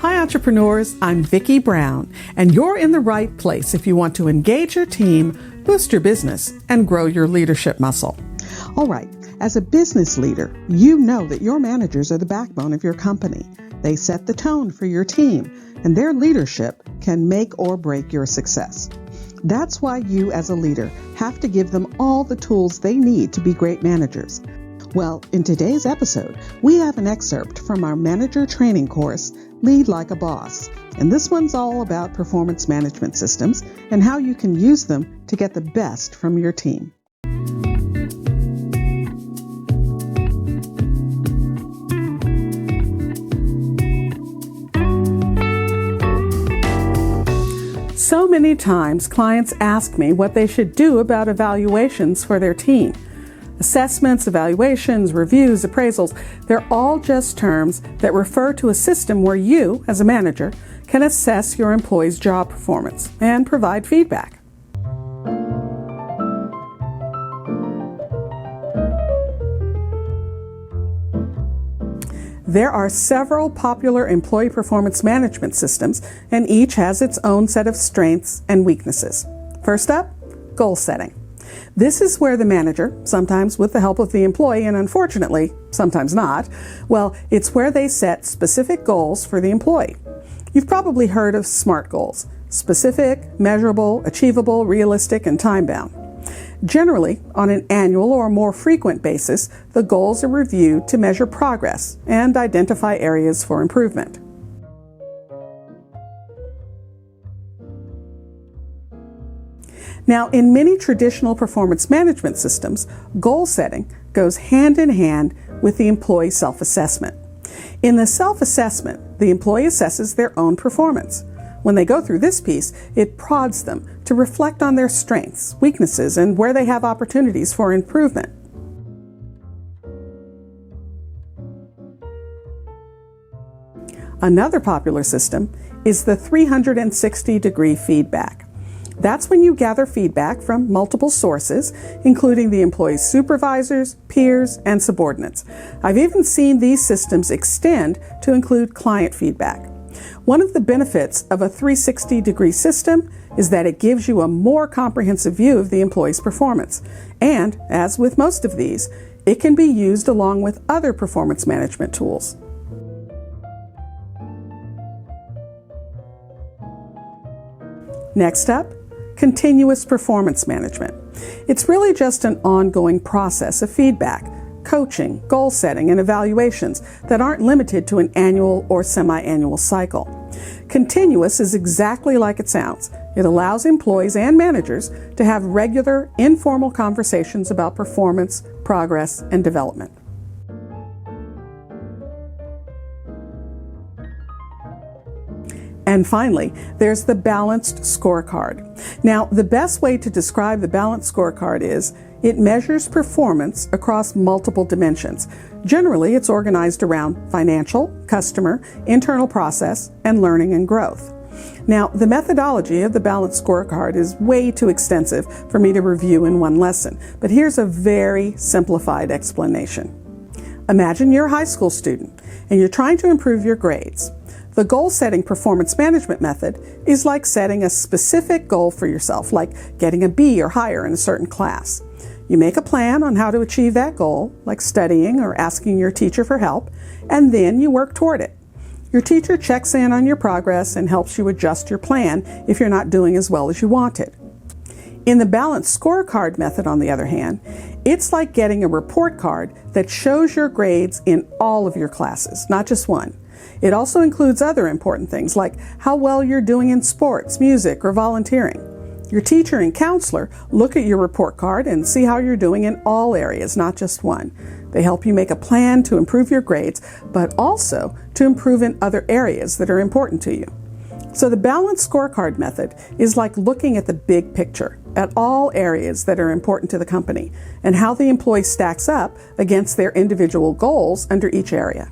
Hi entrepreneurs, I'm Vicky Brown, and you're in the right place if you want to engage your team, boost your business, and grow your leadership muscle. All right, as a business leader, you know that your managers are the backbone of your company. They set the tone for your team, and their leadership can make or break your success. That's why you as a leader have to give them all the tools they need to be great managers. Well, in today's episode, we have an excerpt from our manager training course, Lead Like a Boss. And this one's all about performance management systems and how you can use them to get the best from your team. So many times clients ask me what they should do about evaluations for their team. Assessments, evaluations, reviews, appraisals, they're all just terms that refer to a system where you, as a manager, can assess your employees' job performance and provide feedback. There are several popular employee performance management systems, and each has its own set of strengths and weaknesses. First up, goal setting. This is where the manager, sometimes with the help of the employee, and unfortunately, sometimes not, it's where they set specific goals for the employee. You've probably heard of SMART goals: specific, measurable, achievable, realistic, and time-bound. Generally, on an annual or more frequent basis, the goals are reviewed to measure progress and identify areas for improvement. Now, in many traditional performance management systems, goal setting goes hand in hand with the employee self-assessment. In the self-assessment, the employee assesses their own performance. When they go through this piece, it prods them to reflect on their strengths, weaknesses, and where they have opportunities for improvement. Another popular system is the 360-degree feedback. That's when you gather feedback from multiple sources, including the employee's supervisors, peers, and subordinates. I've even seen these systems extend to include client feedback. One of the benefits of a 360-degree system is that it gives you a more comprehensive view of the employee's performance. And, as with most of these, it can be used along with other performance management tools. Next up, continuous performance management. It's really just an ongoing process of feedback, coaching, goal setting, and evaluations that aren't limited to an annual or semi-annual cycle. Continuous is exactly like it sounds. It allows employees and managers to have regular, informal conversations about performance, progress, and development. And finally, there's the balanced scorecard. Now, the best way to describe the balanced scorecard is it measures performance across multiple dimensions. Generally, it's organized around financial, customer, internal process, and learning and growth. Now, the methodology of the balanced scorecard is way too extensive for me to review in one lesson, but here's a very simplified explanation. Imagine you're a high school student and you're trying to improve your grades. The goal-setting performance management method is like setting a specific goal for yourself, like getting a B or higher in a certain class. You make a plan on how to achieve that goal, like studying or asking your teacher for help, and then you work toward it. Your teacher checks in on your progress and helps you adjust your plan if you're not doing as well as you wanted. In the balanced scorecard method, on the other hand, it's like getting a report card that shows your grades in all of your classes, not just one. It also includes other important things like how well you're doing in sports, music, or volunteering. Your teacher and counselor look at your report card and see how you're doing in all areas, not just one. They help you make a plan to improve your grades, but also to improve in other areas that are important to you. So the balanced scorecard method is like looking at the big picture, at all areas that are important to the company, and how the employee stacks up against their individual goals under each area.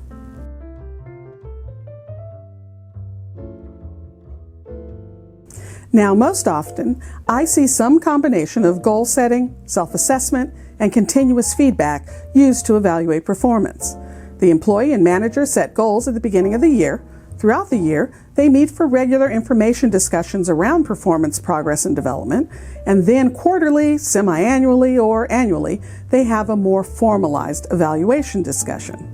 Now, most often, I see some combination of goal setting, self-assessment, and continuous feedback used to evaluate performance. The employee and manager set goals at the beginning of the year, Throughout the year, they meet for regular information discussions around performance, progress, and development, and then quarterly, semi-annually, or annually, they have a more formalized evaluation discussion.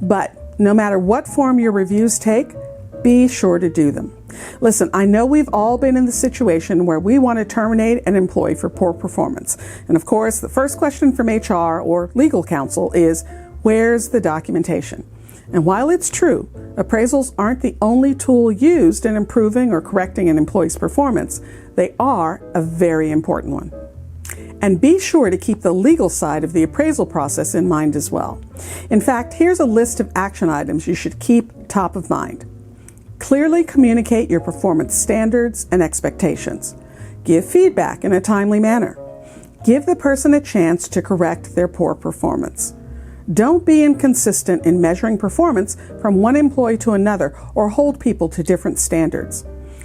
But no matter what form your reviews take, be sure to do them. Listen, I know we've all been in the situation where we want to terminate an employee for poor performance. And of course, the first question from HR or legal counsel is, where's the documentation? And while it's true, appraisals aren't the only tool used in improving or correcting an employee's performance, they are a very important one. And be sure to keep the legal side of the appraisal process in mind as well. In fact, here's a list of action items you should keep top of mind. Clearly communicate your performance standards and expectations. Give feedback in a timely manner. Give the person a chance to correct their poor performance. Don't be inconsistent in measuring performance from one employee to another or hold people to different standards.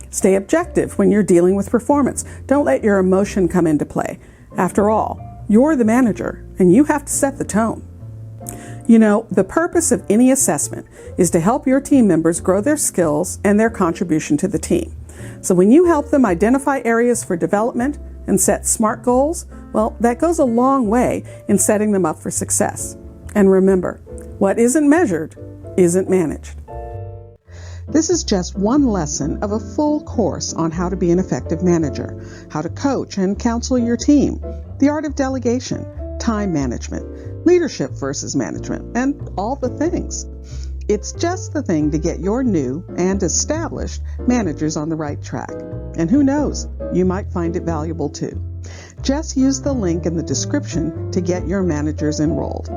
Stay objective when you're dealing with performance. Don't let your emotion come into play. After all, you're the manager and you have to set the tone. You know, the purpose of any assessment is to help your team members grow their skills and their contribution to the team. So when you help them identify areas for development and set SMART goals, well, that goes a long way in setting them up for success. And remember, what isn't measured isn't managed. This is just one lesson of a full course on how to be an effective manager, how to coach and counsel your team, the art of delegation, time management, leadership versus management, and all the things. It's just the thing to get your new and established managers on the right track. And who knows, you might find it valuable too. Just use the link in the description to get your managers enrolled.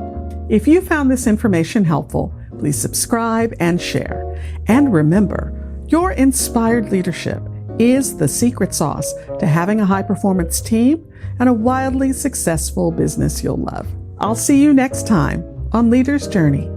If you found this information helpful, please subscribe and share. And remember, your inspired leadership is the secret sauce to having a high-performance team and a wildly successful business you'll love. I'll see you next time on Leader's Journey.